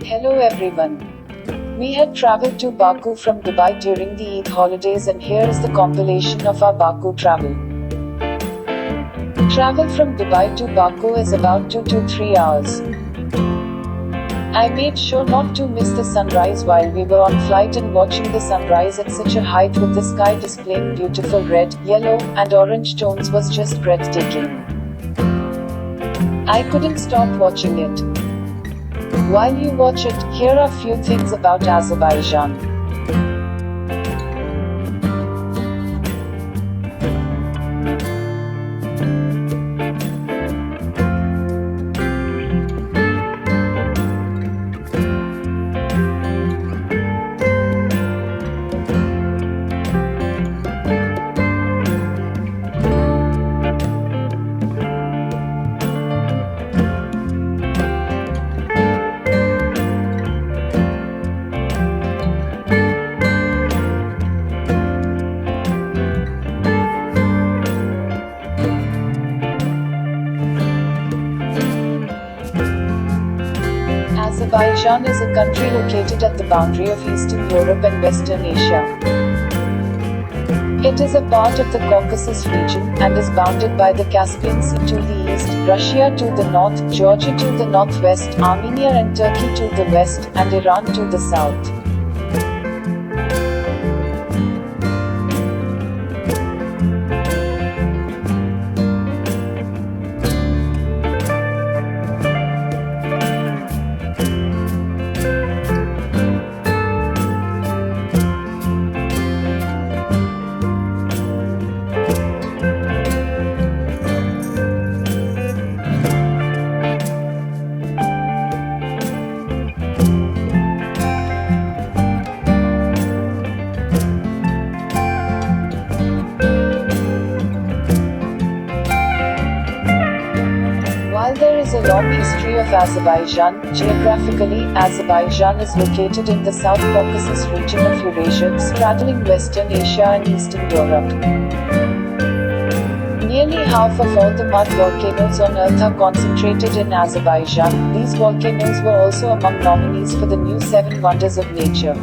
Hello everyone. We had traveled to Baku from Dubai during the Eid holidays, and here is the compilation of our Baku travel. Travel from Dubai to Baku is about 2 to 3 hours. I made sure not to miss the sunrise while we were on flight, and watching the sunrise at such a height with the sky displaying beautiful red, yellow, and orange tones was just breathtaking. I couldn't stop watching it. While you watch it, here are few things about Azerbaijan. Azerbaijan is a country located at the boundary of Eastern Europe and Western Asia. It is a part of the Caucasus region, and is bounded by the Caspian Sea to the east, Russia to the north, Georgia to the northwest, Armenia and Turkey to the west, and Iran to the south. While there is a long history of Azerbaijan, geographically, Azerbaijan is located in the South Caucasus region of Eurasia, straddling Western Asia and Eastern Europe. Nearly half of all the mud volcanoes on Earth are concentrated in Azerbaijan. These volcanoes were also among nominees for the new 7 Wonders of Nature.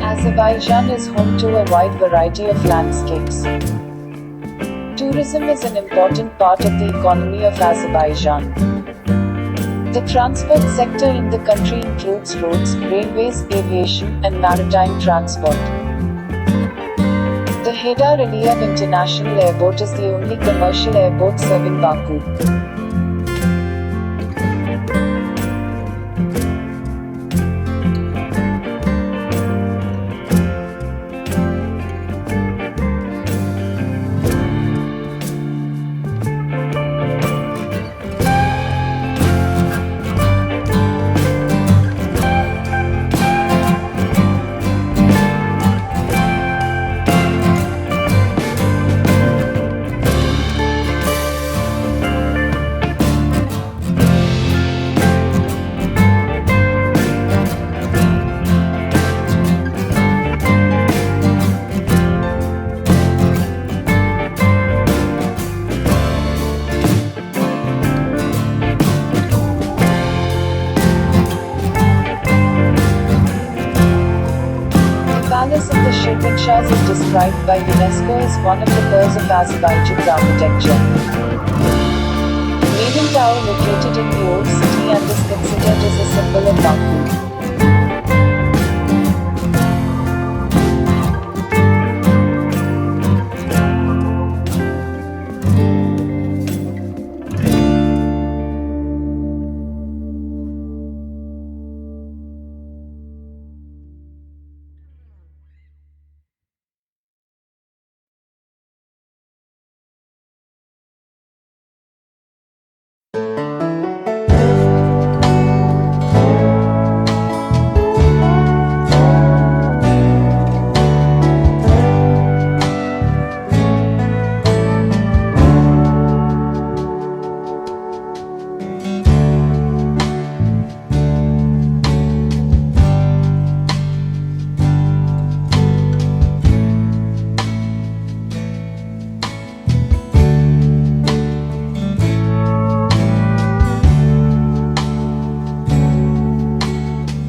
Azerbaijan is home to a wide variety of landscapes. Tourism is an important part of the economy of Azerbaijan. The transport sector in the country includes roads, railways, aviation, and maritime transport. The Heydar Aliyev International Airport is the only commercial airport serving Baku. The palace of the Shirvanshahs is described by UNESCO as one of the pearls of Azerbaijan's architecture. Maiden Tower located in the old city and is considered as a symbol of Baku.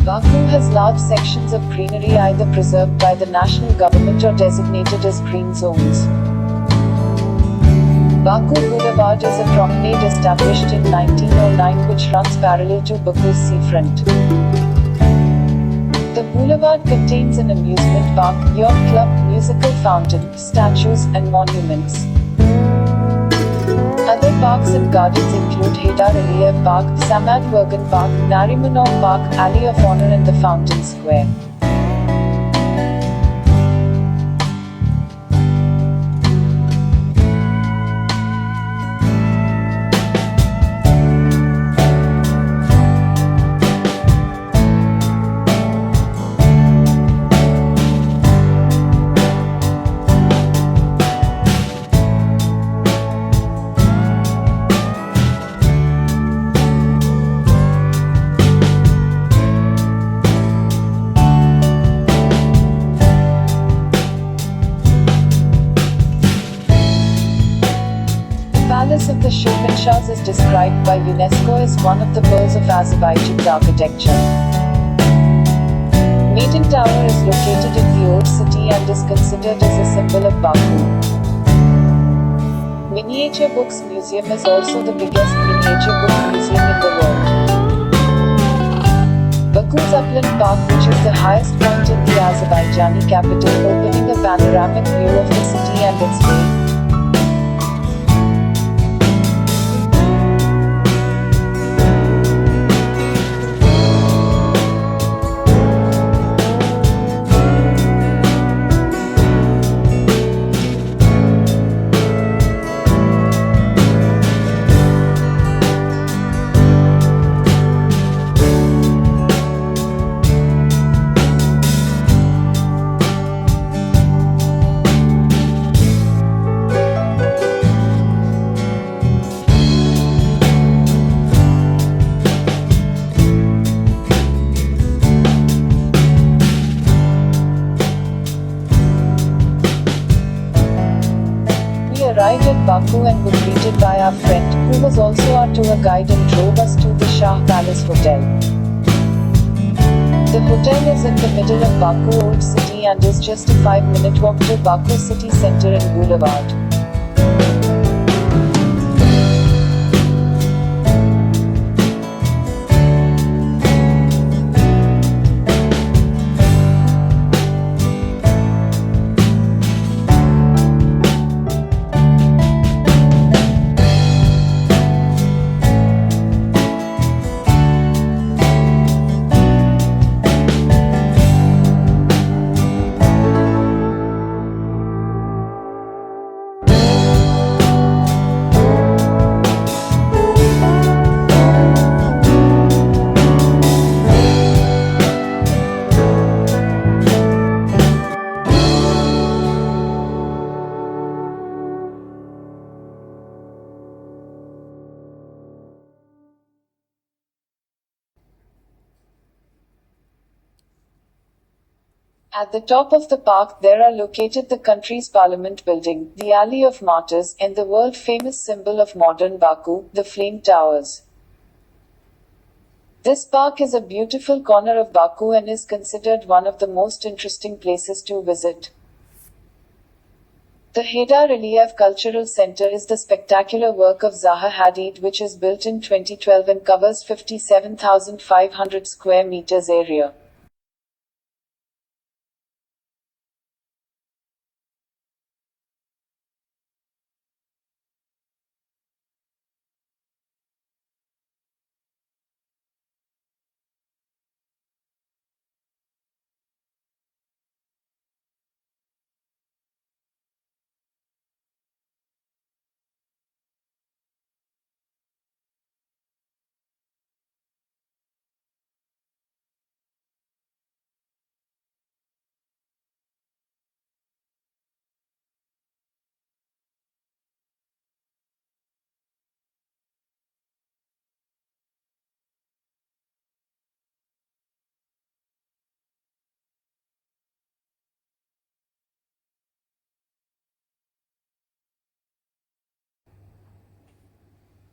Baku has large sections of greenery either preserved by the national government or designated as green zones. Baku Boulevard is a promenade established in 1909 which runs parallel to Baku's seafront. The boulevard contains an amusement park, yacht club, musical fountain, statues, and monuments. Other parks and gardens include Haydar Aliyev Park, Samad Vergan Park, Narimanov Park, Alley of Honor and the Fountain Square. Palace of the Shirvanshahs is described by UNESCO as one of the pearls of Azerbaijan's architecture. Maiden Tower is located in the old city and is considered as a symbol of Baku. Miniature Books Museum is also the biggest miniature book museum in the world. Baku's Upland Park, which is the highest point in the Azerbaijani capital, opening a panoramic view of the city and its way. Arrived at Baku and were greeted by our friend, who was also our tour guide and drove us to the Shah Palace Hotel. The hotel is in the middle of Baku Old City and is just a 5-minute walk to Baku city center and boulevard. At the top of the park there are located the country's parliament building, the Alley of Martyrs, and the world-famous symbol of modern Baku, the Flame Towers. This park is a beautiful corner of Baku and is considered one of the most interesting places to visit. The Haydar Aliyev Cultural Center is the spectacular work of Zaha Hadid which is built in 2012 and covers 57,500 square meters area.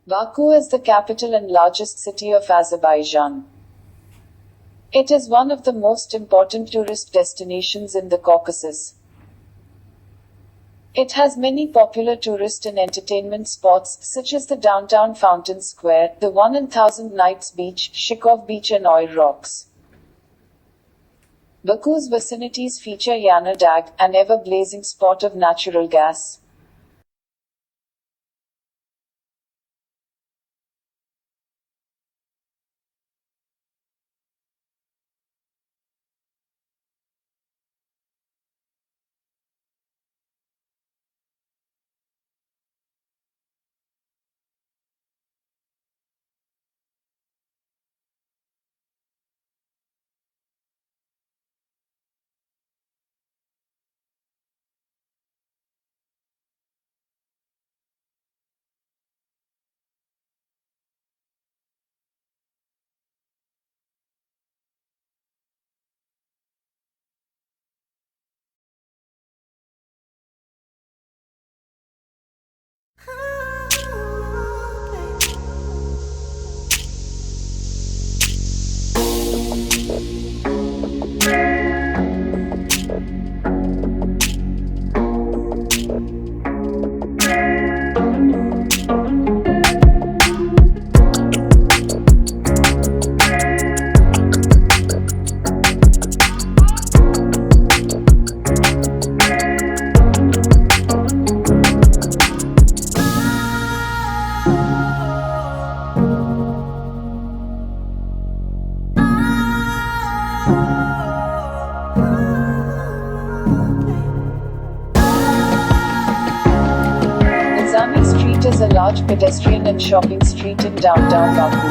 Baku is the capital and largest city of Azerbaijan. It is one of the most important tourist destinations in the Caucasus. It has many popular tourist and entertainment spots, such as the downtown Fountain Square, the One in Thousand Nights Beach, Shikov Beach and Oil Rocks. Baku's vicinities feature Yana Dag, an ever-blazing spot of natural gas. Is a large pedestrian and shopping street in downtown Baku.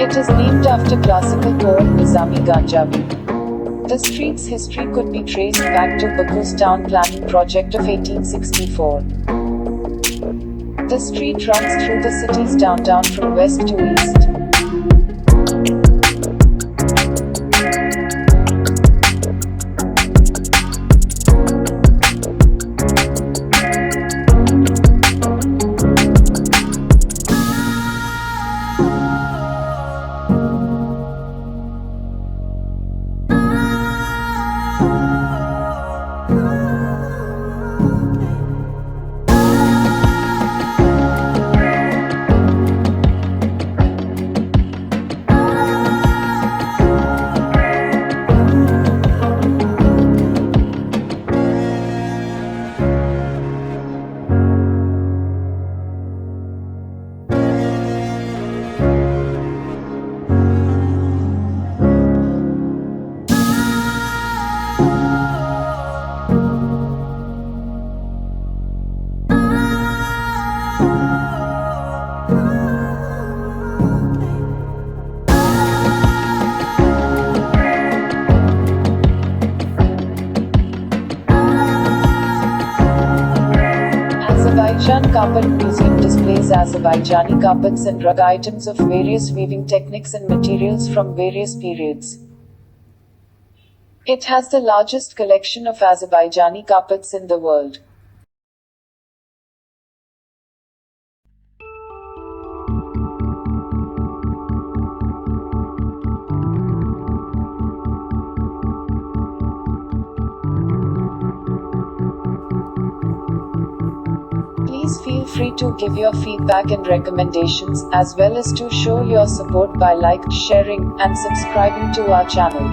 It is named after classical poet Nizami Ganjavi. The street's history could be traced back to Baku's town planning project of 1864. The street runs through the city's downtown from west to east. Azerbaijan Carpet Museum displays Azerbaijani carpets and rug items of various weaving techniques and materials from various periods. It has the largest collection of Azerbaijani carpets in the world. Please feel free to give your feedback and recommendations, as well as to show your support by sharing, and subscribing to our channel.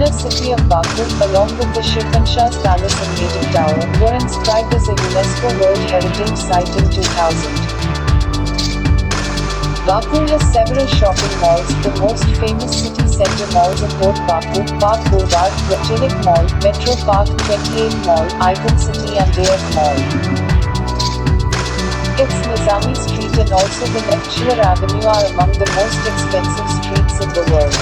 The city of Baku, along with the Shirvanshah's Palace and Maiden Tower, were inscribed as a UNESCO World Heritage Site in 2000. Baku has several shopping malls, the most famous city center malls are Port Baku, Park Boulevard, Rajalik Mall, Metro Park 28 Mall, Icon City and DF Mall. Its Nizami Street and also the Neftchylar Avenue are among the most expensive streets in the world.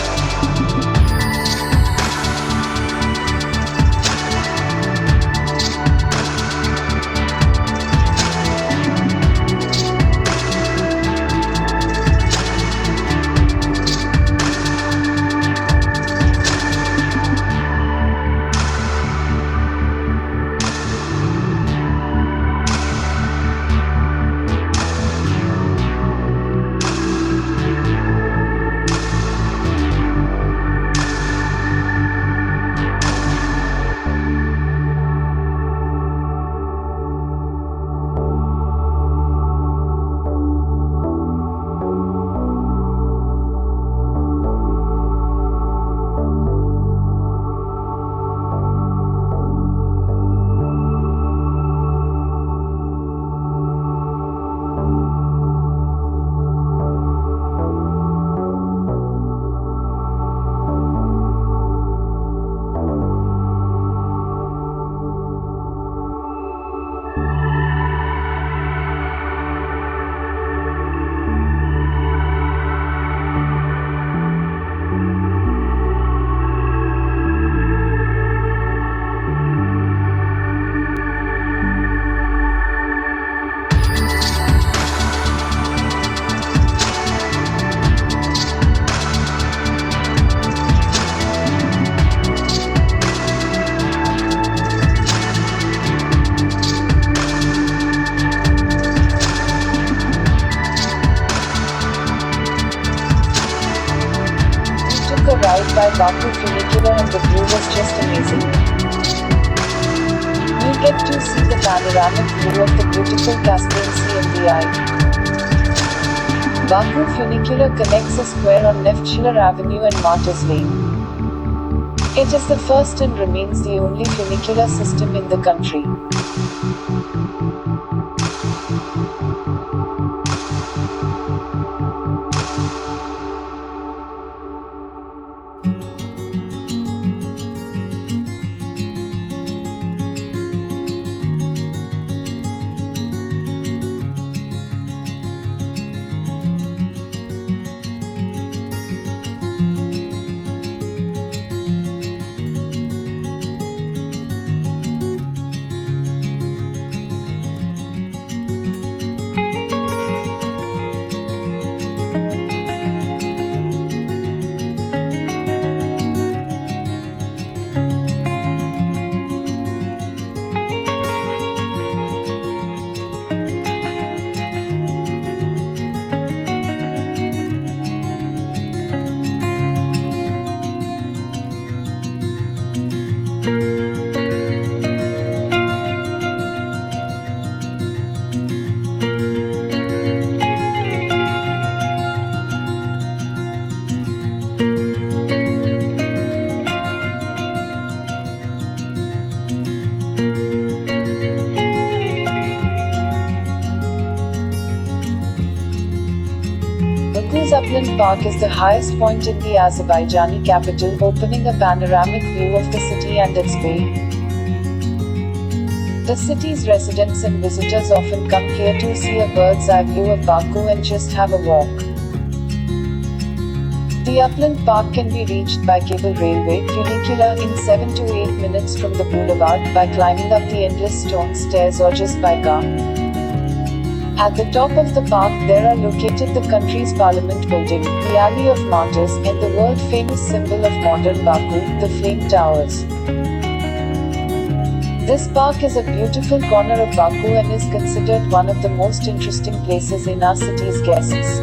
A ride by Baku funicular and the view was just amazing. You get to see the panoramic view of the beautiful Caspian Sea in the eye. Baku funicular connects a square on Neftchylar Avenue and Martyrs Lane. It is the first and remains the only funicular system in the country. Baku's Upland Park is the highest point in the Azerbaijani capital, opening a panoramic view of the city and its bay. The city's residents and visitors often come here to see a bird's eye view of Baku and just have a walk. The Upland Park can be reached by cable railway funicular in 7 to 8 minutes from the boulevard, by climbing up the endless stone stairs, or just by car. At the top of the park there are located the country's parliament building, the Alley of Martyrs, and the world-famous symbol of modern Baku, the Flame Towers. This park is a beautiful corner of Baku and is considered one of the most interesting places in our city's guests.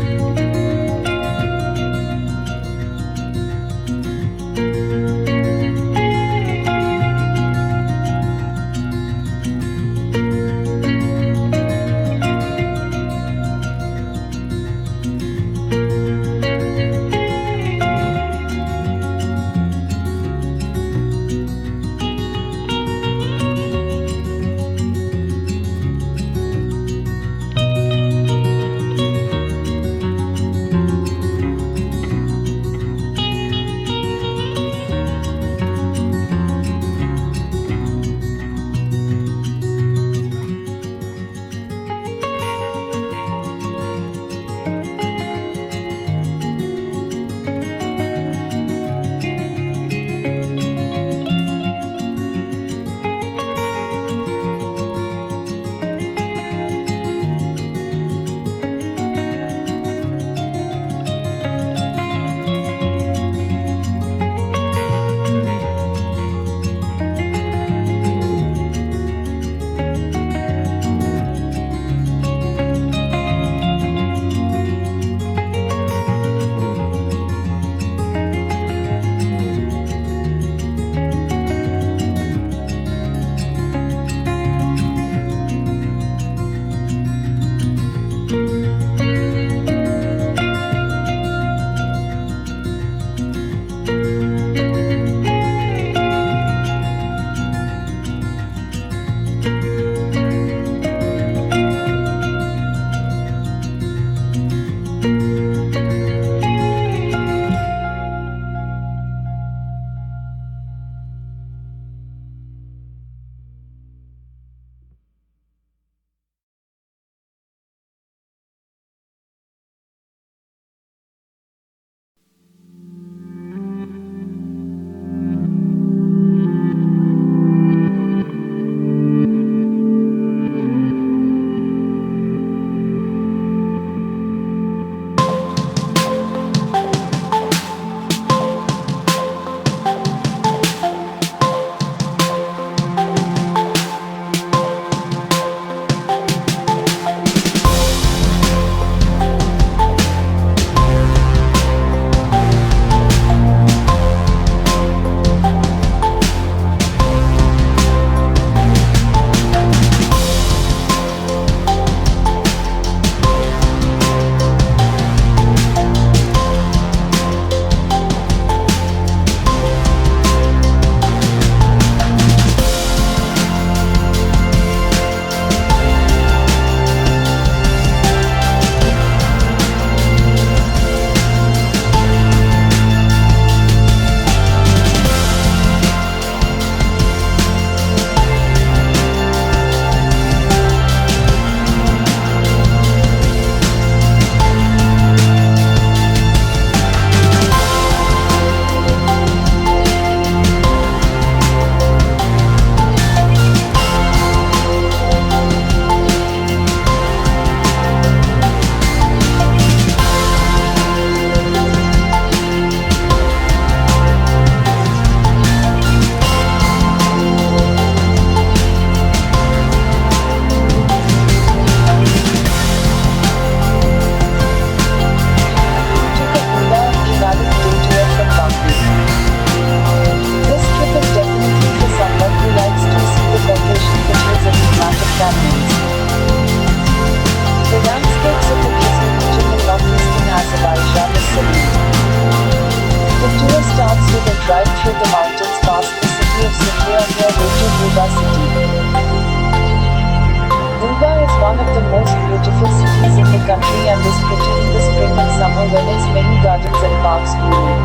country and is pretty in the spring and summer when its many gardens and parks bloom.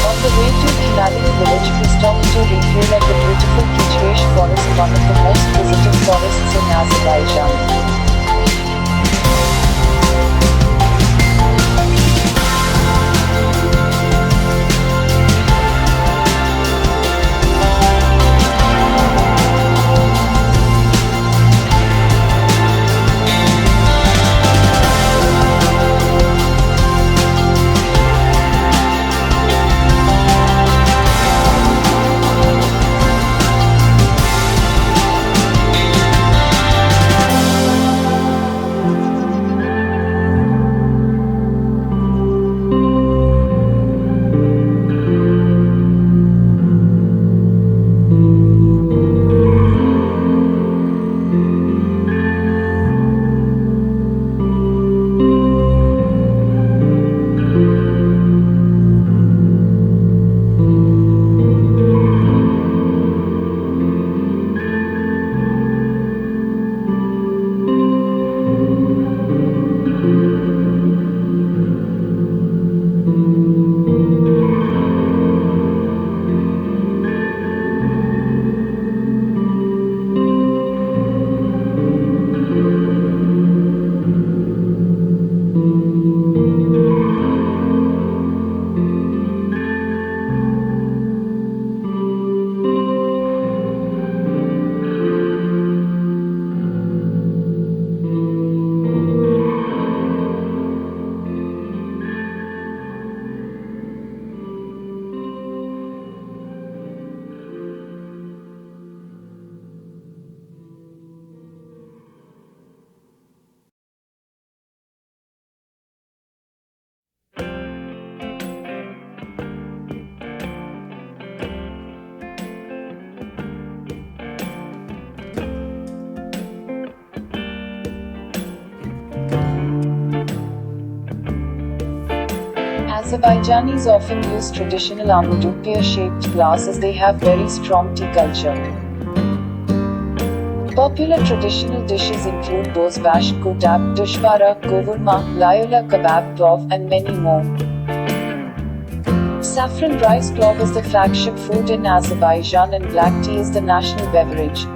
On the way to the Nadic village, we stopped to refuel at the beautiful Kichresh forest, one of the most visited forests in Azerbaijan. Azerbaijanis often use traditional amudu pear-shaped glass as they have very strong tea culture. Popular traditional dishes include bozbash, kutab, dushbara, govurma, layola kebab, dov, and many more. Saffron rice clove is the flagship food in Azerbaijan and black tea is the national beverage.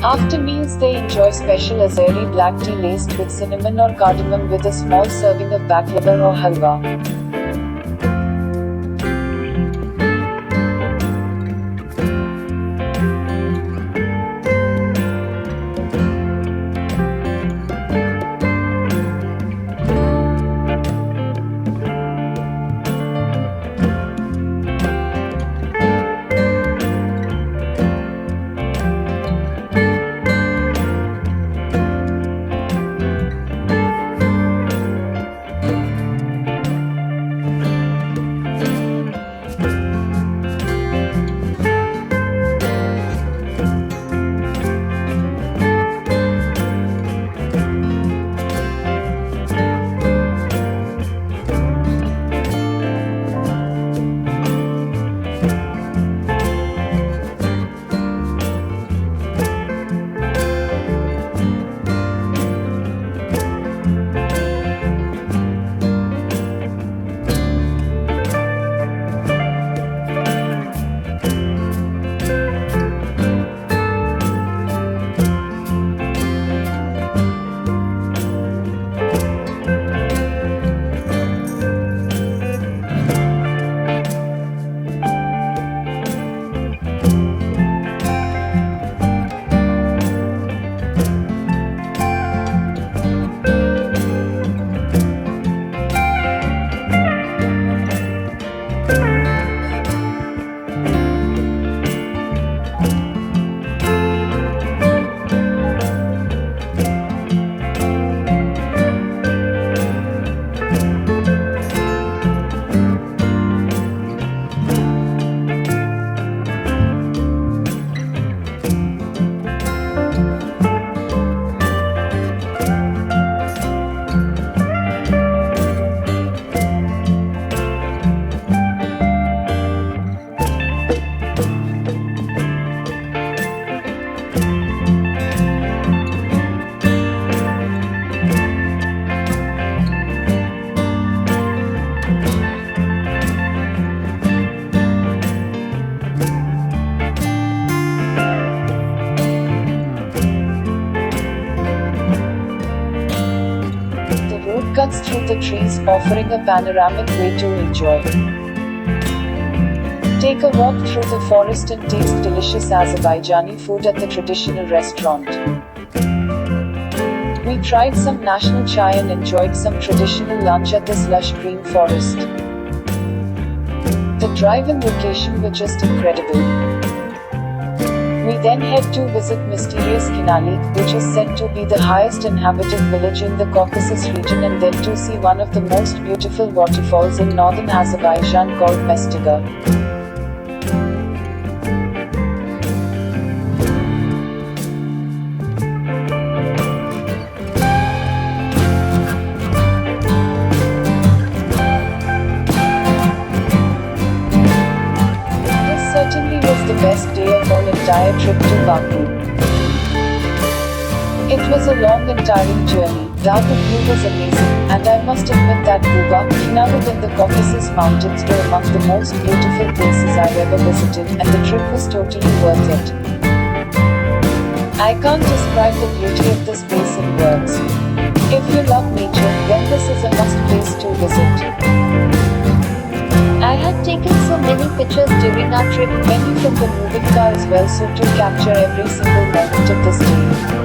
After meals they enjoy special Azeri black tea laced with cinnamon or cardamom with a small serving of baklava or halwa. cuts through the trees, offering a panoramic way to enjoy. Take a walk through the forest and taste delicious Azerbaijani food at the traditional restaurant. We tried some national chai and enjoyed some traditional lunch at this lush green forest. The drive and location were just incredible. We then head to visit mysterious Kinali, which is said to be the highest inhabited village in the Caucasus region, and then to see one of the most beautiful waterfalls in northern Azerbaijan called Mestiga. Certainly was the best day of our entire trip to Baku. It was a long and tiring journey. The view was amazing, and I must admit that Buba, Kinavut and the Caucasus Mountains were among the most beautiful places I've ever visited, and the trip was totally worth it. I can't describe the beauty of this place in words. If you love nature, then this is a must place to visit. I had taken so many pictures during our trip, many from the moving car as well, so to capture every single moment of this day.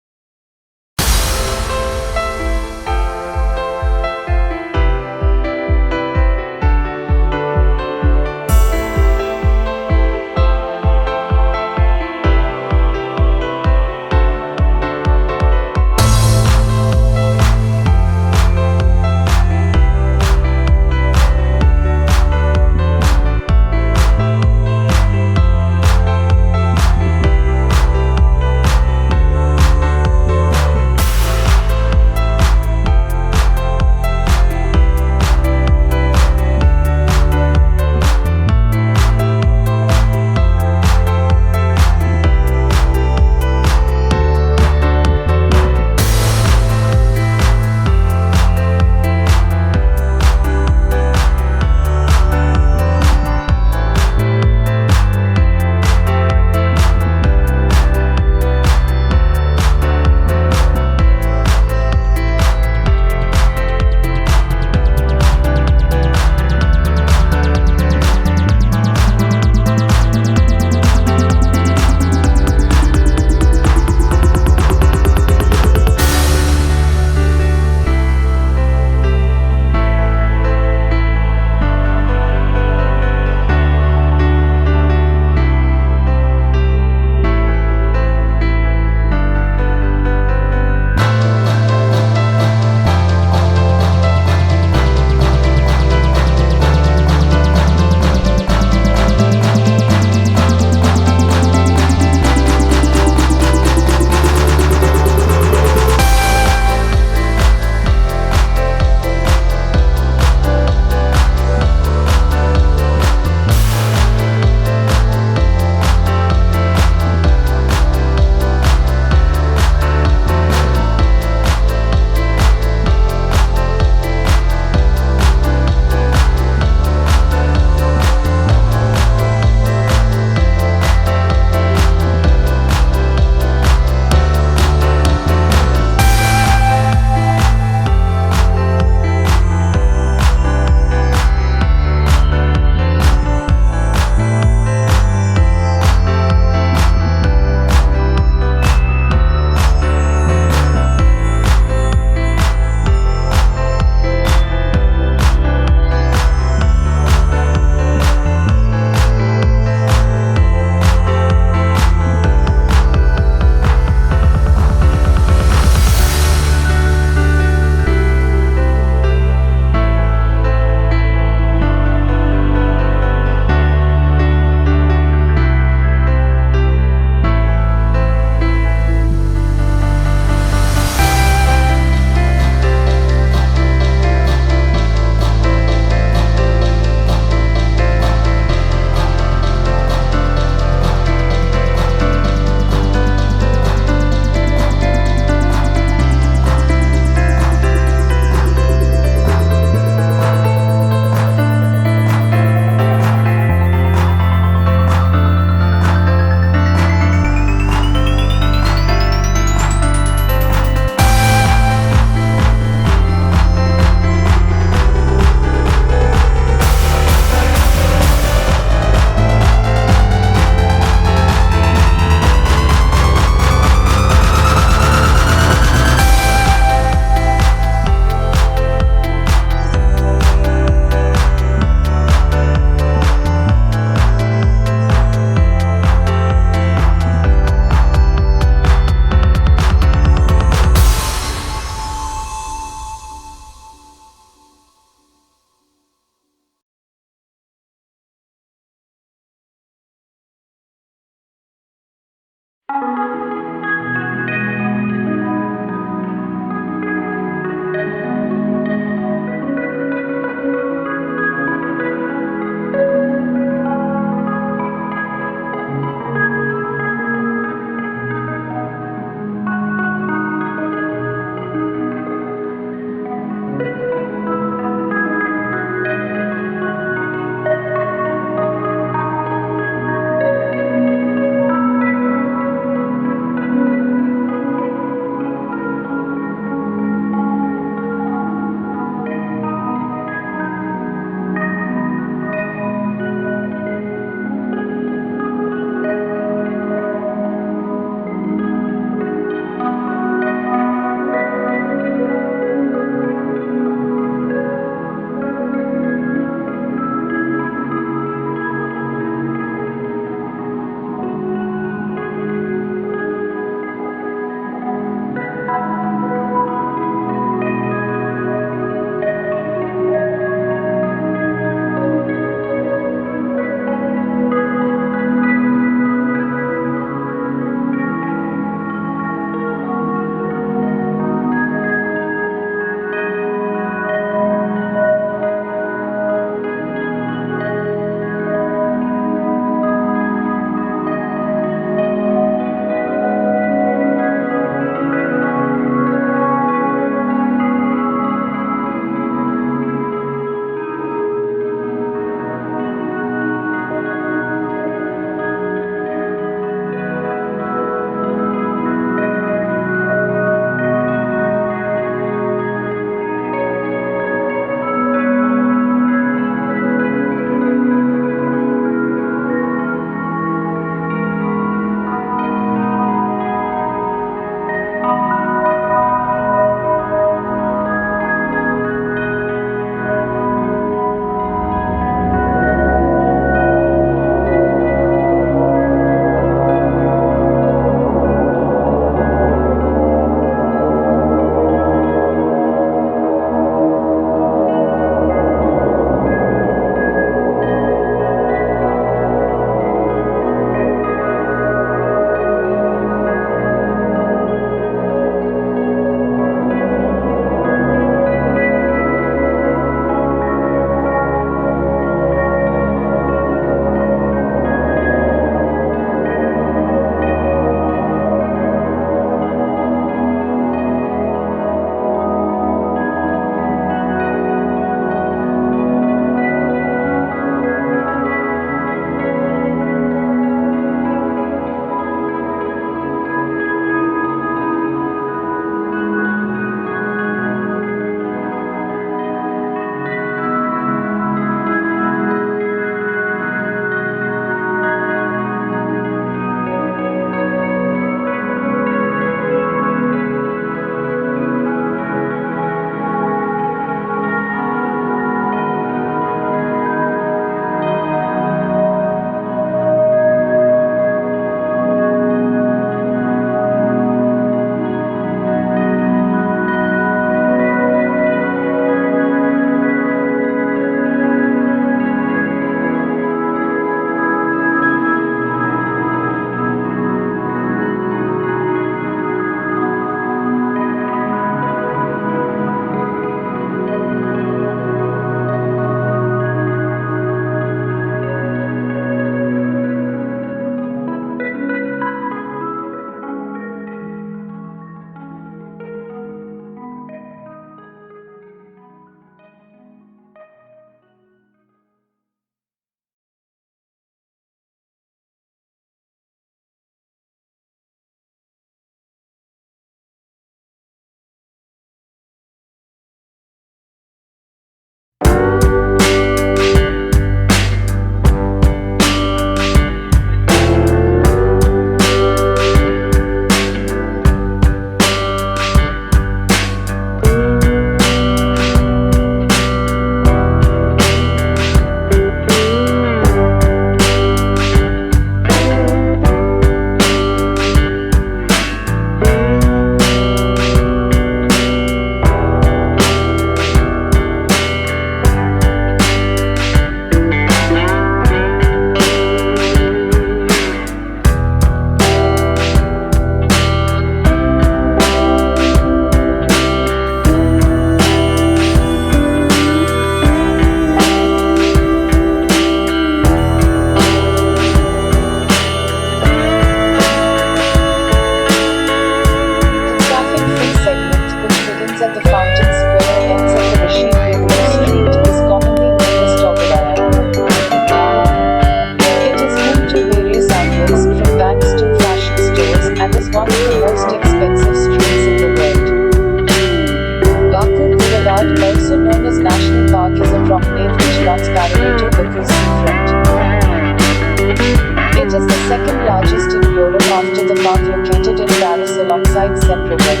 park located in Paris alongside Saint-Tropez.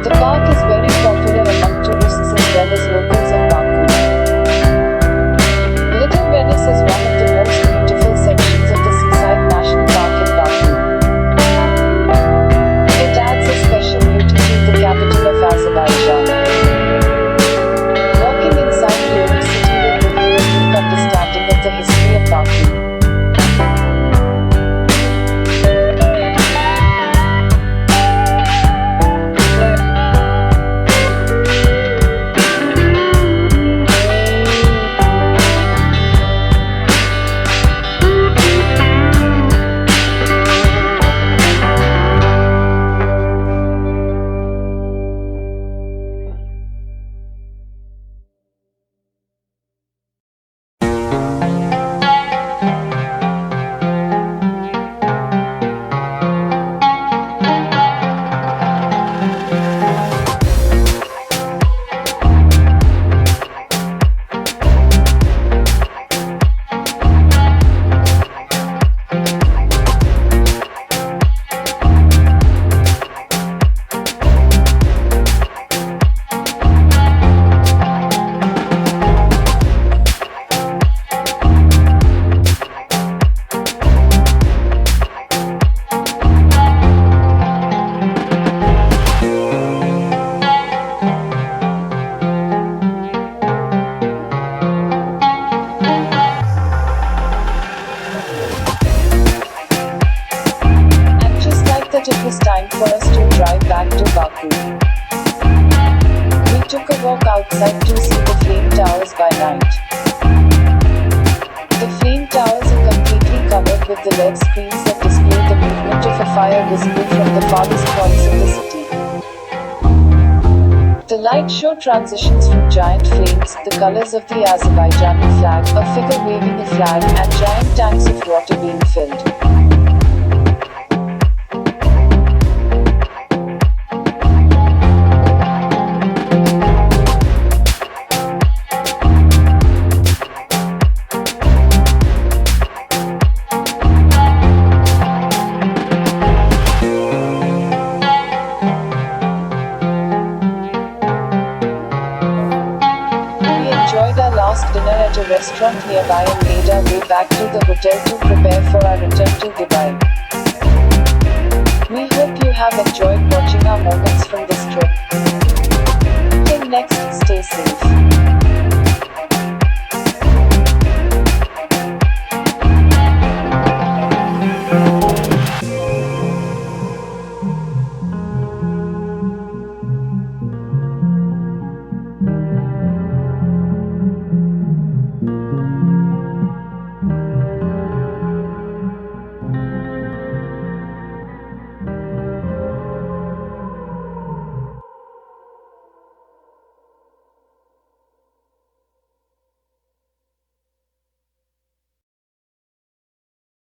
The park is very popular among tourists as well as locals of Baku. Little Venice is one of the most beautiful sections of the Seaside National Park in Baku. It adds a special beauty to the capital of Azerbaijan. Walking inside the old city will give you a deep understanding of the history of Baku. It was time for us to drive back to Baku. We took a walk outside to see the flame towers by night. The flame towers are completely covered with the LED screens that display the movement of a fire visible from the farthest points of the city. The light show transitions from giant flames, the colors of the Azerbaijani flag, a figure waving a flag, and giant tanks of water being filled. Last dinner at a restaurant nearby and made our way back to the hotel to prepare for our return to Dubai.